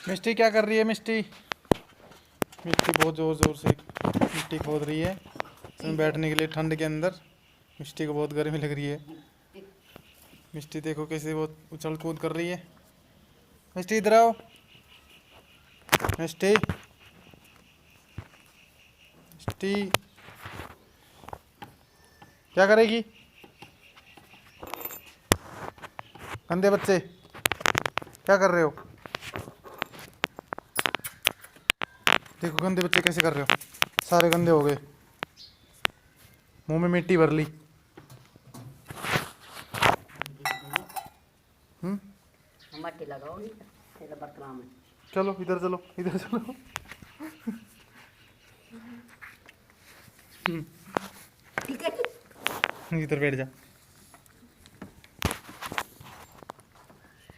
मिष्टी क्या कर रही है मिष्टी? मिष्टी बहुत ज़ोर ज़ोर से मिट्टी खोद रही है इसमें बैठने के लिए ठंड के अंदर। मिष्टी को बहुत गर्मी लग रही है। मिष्टी देखो कैसे बहुत उछल कूद कर रही है। मिष्टी इधर आओ। मिष्टी मिष्टी क्या करेगी? गंदे बच्चे क्या कर रहे हो? देखो गंदे बच्चे कैसे कर रहे हो। सारे गंदे हो गए। मुंह में मिट्टी भर ली। मट्टी लगाओगी तेरे बर्तन में। चलो इधर चलो इधर चलो। ठीक है। इधर बैठ जा।